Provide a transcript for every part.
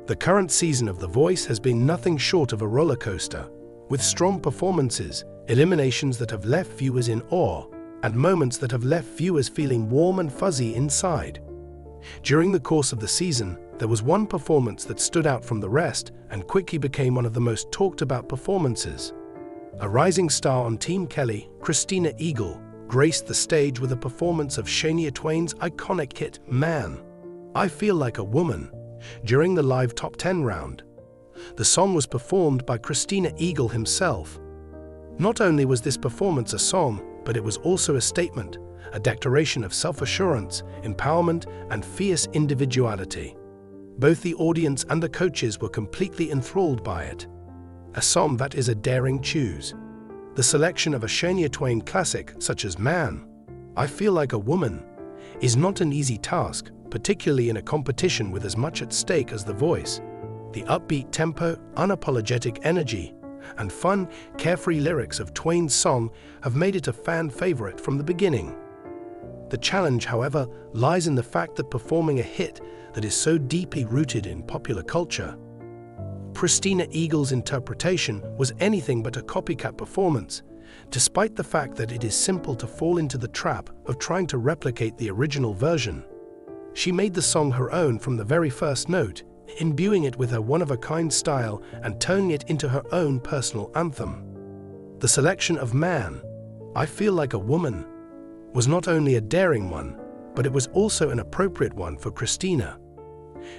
The current season of The Voice has been nothing short of a roller coaster, with strong performances, eliminations that have left viewers in awe, and moments that have left viewers feeling warm and fuzzy inside. During the course of the season, there was one performance that stood out from the rest and quickly became one of the most talked about performances. A rising star on Team Kelly, Christina Eagle, graced the stage with a performance of Shania Twain's iconic hit, Man, I Feel Like a Woman, during the live Top 10 round. The song was performed by Christina Eagle himself. Not only was this performance a song, but it was also a statement, a declaration of self-assurance, empowerment, and fierce individuality. Both the audience and the coaches were completely enthralled by it. A song that is a daring choose. The selection of a Shania Twain classic such as Man, I Feel Like a Woman, is not an easy task, particularly in a competition with as much at stake as The Voice. The upbeat tempo, unapologetic energy, and fun, carefree lyrics of Twain's song have made it a fan favorite from the beginning. The challenge, however, lies in the fact that performing a hit that is so deeply rooted in popular culture. Christina Eagle's interpretation was anything but a copycat performance, despite the fact that it is simple to fall into the trap of trying to replicate the original version. She made the song her own from the very first note, imbuing it with her one-of-a-kind style and turning it into her own personal anthem. The selection of Man, I Feel Like a Woman, was not only a daring one, but it was also an appropriate one for Christina.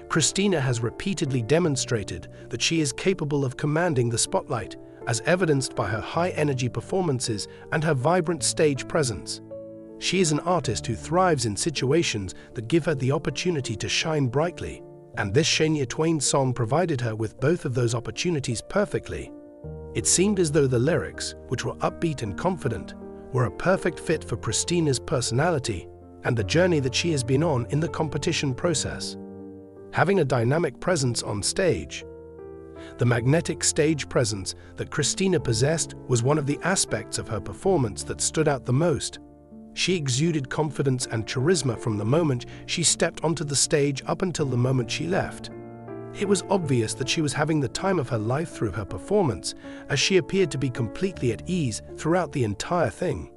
Christina has repeatedly demonstrated that she is capable of commanding the spotlight, as evidenced by her high-energy performances and her vibrant stage presence. She is an artist who thrives in situations that give her the opportunity to shine brightly, and this Shania Twain song provided her with both of those opportunities perfectly. It seemed as though the lyrics, which were upbeat and confident, were a perfect fit for Christina's personality and the journey that she has been on in the competition process. Having a dynamic presence on stage. The magnetic stage presence that Christina possessed was one of the aspects of her performance that stood out the most. She exuded confidence and charisma from the moment she stepped onto the stage up until the moment she left. It was obvious that she was having the time of her life through her performance, as she appeared to be completely at ease throughout the entire thing.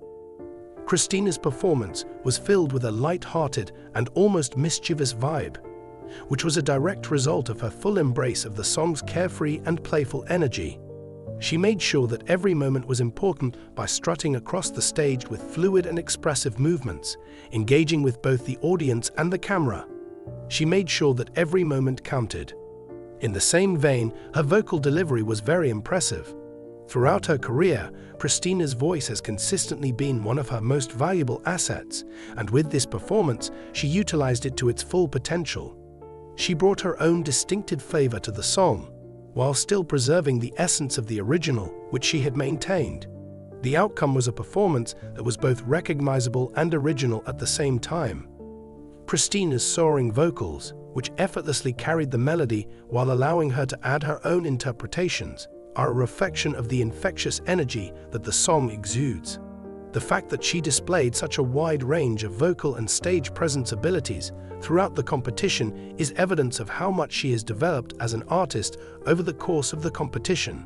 Christina's performance was filled with a light-hearted and almost mischievous vibe, which was a direct result of her full embrace of the song's carefree and playful energy. She made sure that every moment was important by strutting across the stage with fluid and expressive movements, engaging with both the audience and the camera. She made sure that every moment counted. In the same vein, her vocal delivery was very impressive. Throughout her career, Christina's voice has consistently been one of her most valuable assets, and with this performance, she utilized it to its full potential. She brought her own distinctive flavor to the song, while still preserving the essence of the original, which she had maintained. The outcome was a performance that was both recognizable and original at the same time. Christina's soaring vocals, which effortlessly carried the melody while allowing her to add her own interpretations, are a reflection of the infectious energy that the song exudes. The fact that she displayed such a wide range of vocal and stage presence abilities throughout the competition is evidence of how much she has developed as an artist over the course of the competition.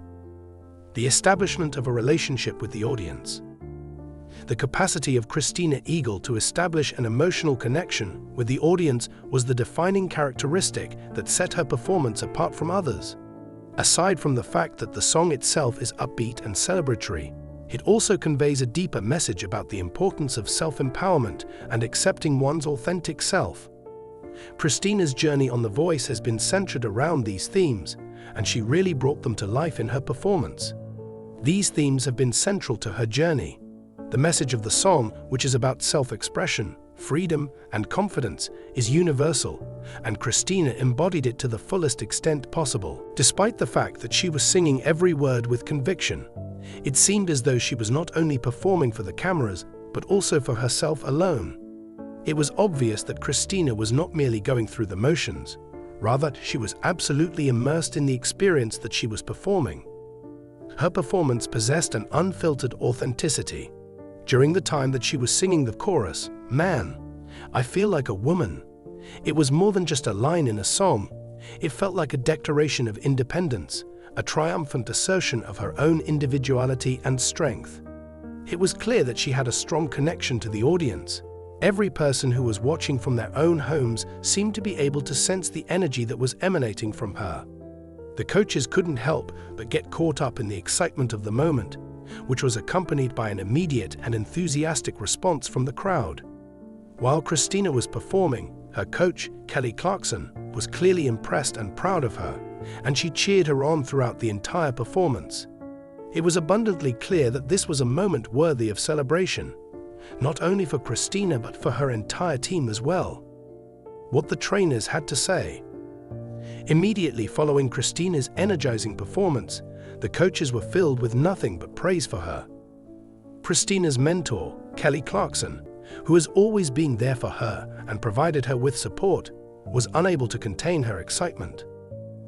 The establishment of a relationship with the audience. The capacity of Christina Eagle to establish an emotional connection with the audience was the defining characteristic that set her performance apart from others. Aside from the fact that the song itself is upbeat and celebratory, it also conveys a deeper message about the importance of self-empowerment and accepting one's authentic self. Christina's journey on The Voice has been centered around these themes, and she really brought them to life in her performance. These themes have been central to her journey. The message of the song, which is about self-expression, freedom, and confidence, is universal, and Christina embodied it to the fullest extent possible. Despite the fact that she was singing every word with conviction, it seemed as though she was not only performing for the cameras, but also for herself alone. It was obvious that Christina was not merely going through the motions, rather she was absolutely immersed in the experience that she was performing. Her performance possessed an unfiltered authenticity. During the time that she was singing the chorus, Man, I Feel Like a Woman, it was more than just a line in a song. It felt like a declaration of independence, a triumphant assertion of her own individuality and strength. It was clear that she had a strong connection to the audience. Every person who was watching from their own homes seemed to be able to sense the energy that was emanating from her. The coaches couldn't help but get caught up in the excitement of the moment, which was accompanied by an immediate and enthusiastic response from the crowd. While Christina was performing, her coach, Kelly Clarkson, was clearly impressed and proud of her, and she cheered her on throughout the entire performance. It was abundantly clear that this was a moment worthy of celebration, not only for Christina but for her entire team as well. What the trainers had to say. Immediately following Christina's energizing performance, the coaches were filled with nothing but praise for her. Christina's mentor, Kelly Clarkson, who has always been there for her and provided her with support, was unable to contain her excitement.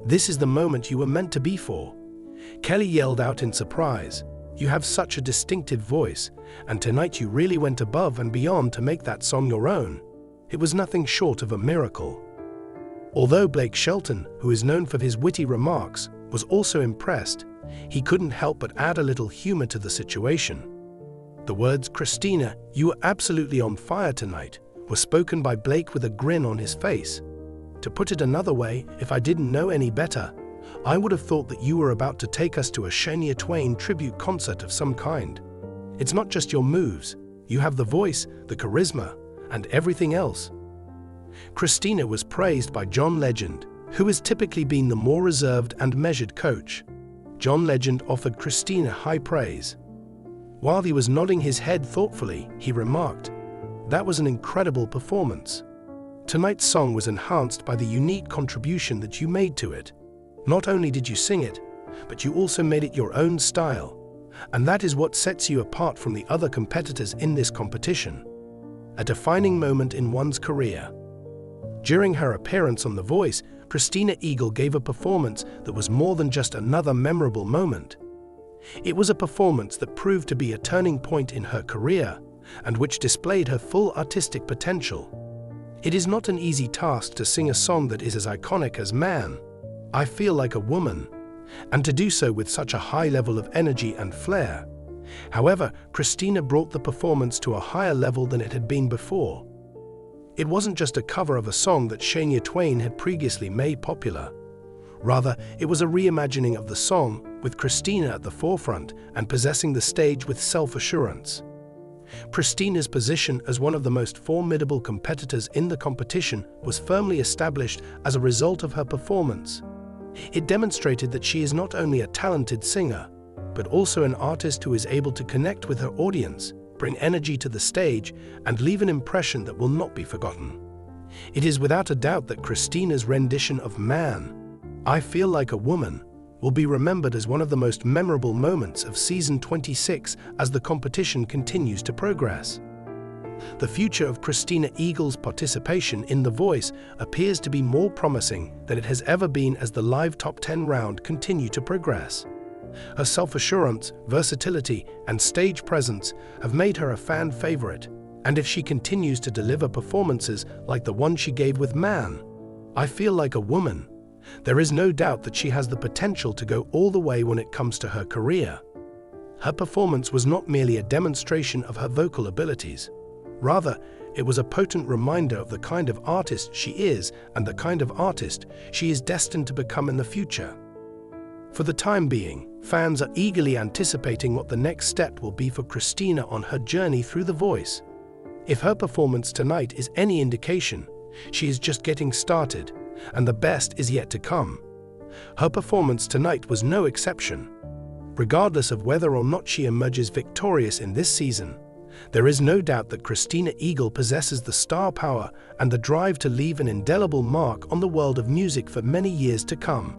"This is the moment you were meant to be for," Kelly yelled out in surprise. "You have such a distinctive voice, and tonight you really went above and beyond to make that song your own. It was nothing short of a miracle." Although Blake Shelton, who is known for his witty remarks, was also impressed, he couldn't help but add a little humor to the situation. The words, "Christina, you were absolutely on fire tonight," were spoken by Blake with a grin on his face. "To put it another way, if I didn't know any better, I would have thought that you were about to take us to a Shania Twain tribute concert of some kind. It's not just your moves, you have the voice, the charisma, and everything else." Christina was praised by John Legend, who has typically been the more reserved and measured coach. John Legend offered Christina high praise. While he was nodding his head thoughtfully, he remarked, "That was an incredible performance. Tonight's song was enhanced by the unique contribution that you made to it. Not only did you sing it, but you also made it your own style, and that is what sets you apart from the other competitors in this competition. A defining moment in one's career." During her appearance on The Voice, Christina Eagle gave a performance that was more than just another memorable moment. It was a performance that proved to be a turning point in her career, and which displayed her full artistic potential. It is not an easy task to sing a song that is as iconic as "Man, I Feel Like a Woman," and to do so with such a high level of energy and flair. However, Christina brought the performance to a higher level than it had been before. It wasn't just a cover of a song that Shania Twain had previously made popular. Rather, it was a reimagining of the song, with Christina at the forefront and possessing the stage with self-assurance. Christina's position as one of the most formidable competitors in the competition was firmly established as a result of her performance. It demonstrated that she is not only a talented singer, but also an artist who is able to connect with her audience, bring energy to the stage, and leave an impression that will not be forgotten. It is without a doubt that Christina's rendition of "Man, I Feel Like a Woman" will be remembered as one of the most memorable moments of Season 26 as the competition continues to progress. The future of Christina Eagle's participation in The Voice appears to be more promising than it has ever been as the live Top 10 round continue to progress. Her self-assurance, versatility, and stage presence have made her a fan favorite, and if she continues to deliver performances like the one she gave with "Man, I Feel Like a Woman," there is no doubt that she has the potential to go all the way when it comes to her career. Her performance was not merely a demonstration of her vocal abilities. Rather, it was a potent reminder of the kind of artist she is and the kind of artist she is destined to become in the future. For the time being, fans are eagerly anticipating what the next step will be for Christina on her journey through The Voice. If her performance tonight is any indication, she is just getting started, and the best is yet to come. Her performance tonight was no exception. Regardless of whether or not she emerges victorious in this season, there is no doubt that Christina Eagle possesses the star power and the drive to leave an indelible mark on the world of music for many years to come.